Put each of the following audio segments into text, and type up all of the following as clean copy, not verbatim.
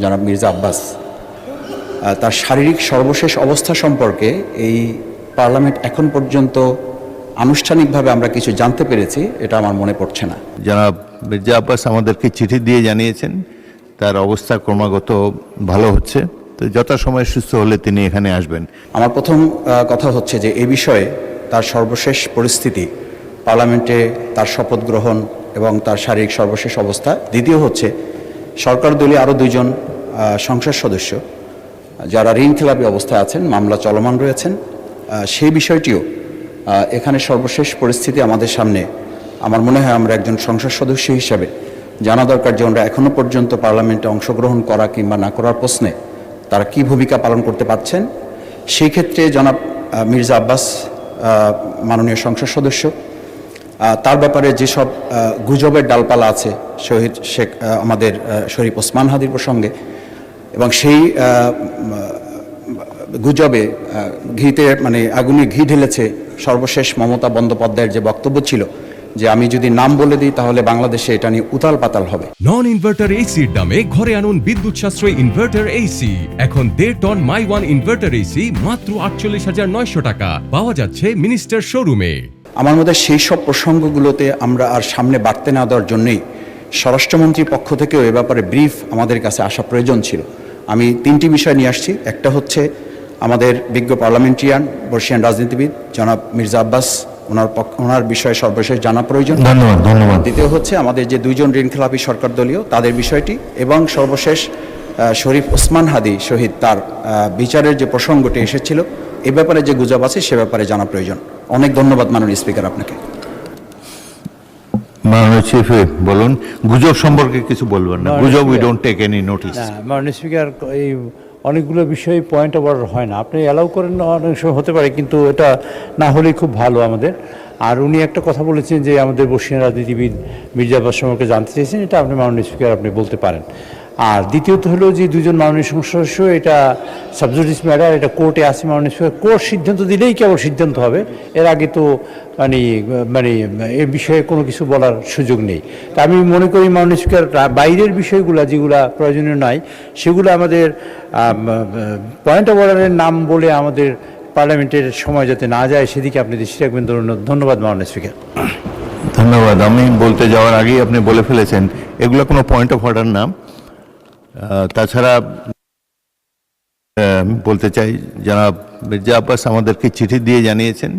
জনাব মির্জা আব্বাস তার শারীরিক সর্বশেষ অবস্থা সম্পর্কে এই পার্লামেন্ট এখন পর্যন্ত আনুষ্ঠানিকভাবে আমরা কিছু জানতে পেরেছি, এটা আমার মনে পড়ছে না। জনাব মির্জা আব্বাস আমাদেরকে চিঠি দিয়ে জানিয়েছেন তার অবস্থা ক্রমাগত ভালো হচ্ছে, তো যথাসময়ে সুস্থ হলে তিনি এখানে আসবেন। আমার প্রথম কথা হচ্ছে যে এই বিষয়ে তার সর্বশেষ পরিস্থিতি, পার্লামেন্টে তার শপথ গ্রহণ এবং তার শারীরিক সর্বশেষ অবস্থা। দ্বিতীয় হচ্ছে সরকার দলীয় আরও দুইজন সংসদ সদস্য যারা ঋণখেলাপি অবস্থায় আছেন, মামলা চলমান রয়েছেন, সেই বিষয়টিও এখানে সর্বশেষ পরিস্থিতি আমাদের সামনে। আমার মনে হয় আমরা একজন সংসদ সদস্য হিসাবে জানা দরকার যে ওরা এখনও পর্যন্ত পার্লামেন্টে অংশগ্রহণ করা কিংবা না করার প্রশ্নে তারা কী ভূমিকা পালন করতে পারছেন। সেই ক্ষেত্রে জনাব মির্জা আব্বাস মাননীয় সংসদ সদস্য, তার ব্যাপারে যেসব গুজবের ডালপালা আছে শহীদ শেখ আমাদের শরীফ ওসমান হাদির প্রসঙ্গে, এবং সেই গুজবে ঘিতে আগুনে ঘি ঢেলেছে সর্বশেষ মমতা বন্দ্যোপাধ্যায়ের যে বক্তব্য ছিল যে আমি যদি নাম বলে দিই তাহলে বাংলাদেশে এটা নিয়ে উতাল পাতাল হবে। নন ইনভার্টার এসির দামে ঘরে আনুন বিদ্যুৎ সাশ্রয়ী ইনভার্টার এসি। এখন 1.5 ton my one inverter AC মাত্র 48,900 টাকা পাওয়া যাচ্ছে মিনিস্টার শোরুমে। আমার মধ্যে সেই সব প্রসঙ্গগুলোতে আমরা আর সামনে বাড়তে না দেওয়ার জন্যই স্বরাষ্ট্রমন্ত্রীর পক্ষ থেকেও এ ব্যাপারে ব্রিফ আমাদের কাছে আসা প্রয়োজন ছিল। আমি 3টি বিষয় নিয়ে আসছি। একটা হচ্ছে আমাদের বিজ্ঞ পার্লামেন্টারিয়ান বর্ষিয়ান রাজনীতিবিদ জনাব মির্জা আব্বাস, ওনার বিষয়ে সর্বশেষ জানা প্রয়োজন। ধন্যবাদ। দ্বিতীয় হচ্ছে আমাদের যে দুইজন ঋণখেলাপি সরকার দলীয় তাদের বিষয়টি, এবং সর্বশেষ শরীফ ওসমান হাদি শহীদ তার বিচারের যে প্রসঙ্গটি এসেছিল এ ব্যাপারে যে গুজব আছে সে ব্যাপারে জানা প্রয়োজন। অনেক ধন্যবাদ মাননীয় স্পিকার আপনাকে। মাননীয় চিফ বলুন, গুজব সম্পর্কে কিছু বলবেন না। গুজব we don't take any notice. মাননীয় স্পিকার, এই অনেকগুলো বিষয়ে পয়েন্ট অফ অর্ডার হয় না, আপনি অ্যালাউ করেন না, অনেক সময় হতে পারে, কিন্তু এটা না হলেই খুব ভালো আমাদের। আর উনি একটা কথা বলেছেন যে আমাদের বর্ষিয়ান রাজনীতিবিদ মির্জা আব্বাস সম্পর্কে জানতে চেয়েছেন, এটা আপনি মাননীয় স্পিকার আপনি বলতে পারেন। আর দ্বিতীয়ত হলো যে দুজন মাননীয় সংসদ সদস্য, এটা সাবজুডিস ম্যাটার, এটা কোর্টে আসে। মাননীয় স্পিকার কোর্ট সিদ্ধান্ত দিলেই কেবল সিদ্ধান্ত হবে, এর আগে তো এ বিষয়ে কোনো কিছু বলার সুযোগ নেই। তা আমি মনে করি মাননীয় স্পিকার বাইরের বিষয়গুলো যেগুলো প্রয়োজনীয় নয় সেগুলো আমাদের পয়েন্ট অফ অর্ডারের নাম বলে আমাদের পার্লামেন্টের সময় যাতে না যায় সেদিকে আপনি দৃষ্টি রাখবেন। ধন্যবাদ মাননীয় স্পিকার। ধন্যবাদ। আমি বলতে যাওয়ার আগেই আপনি বলে ফেলেছেন এগুলো কোনো পয়েন্ট অফ অর্ডার না। তাছাড়া বলতে চাই জনাব মির্জা আব্বাস আমাদেরকে চিঠি দিয়ে জানিয়েছেন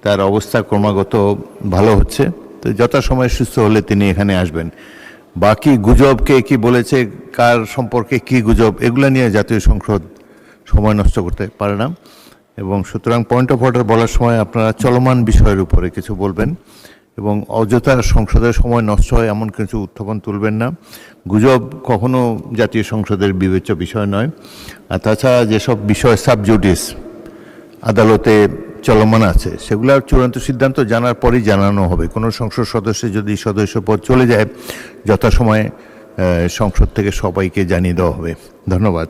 তার অবস্থা ক্রমাগত ভালো হচ্ছে, তো যথাসময়ে সুস্থ হলে তিনি এখানে আসবেন। বাকি গুজব কে কি বলেছে, কার সম্পর্কে কি গুজব, এগুলো নিয়ে জাতীয় সংসদ সময় নষ্ট করতে পারে না, এবং সুতরাং পয়েন্ট অফ অর্ডার বলার সময় আপনারা চলমান বিষয়ের উপরে কিছু বলবেন এবং অযথা সংসদের সময় নষ্ট হয় এমন কিছু উত্থাপন তুলবেন না। গুজব কখনো জাতীয় সংসদের বিবেচ্য বিষয় নয়। আর তাছাড়া যেসব বিষয় সাবজুডিস আদালতে চলমান আছে সেগুলোর চূড়ান্ত সিদ্ধান্ত জানার পরেই জানানো হবে। কোনো সংসদ সদস্য যদি সদস্য পদ চলে যায় যথাসময়ে সংসদ থেকে সবাইকে জানিয়ে দেওয়া হবে। ধন্যবাদ।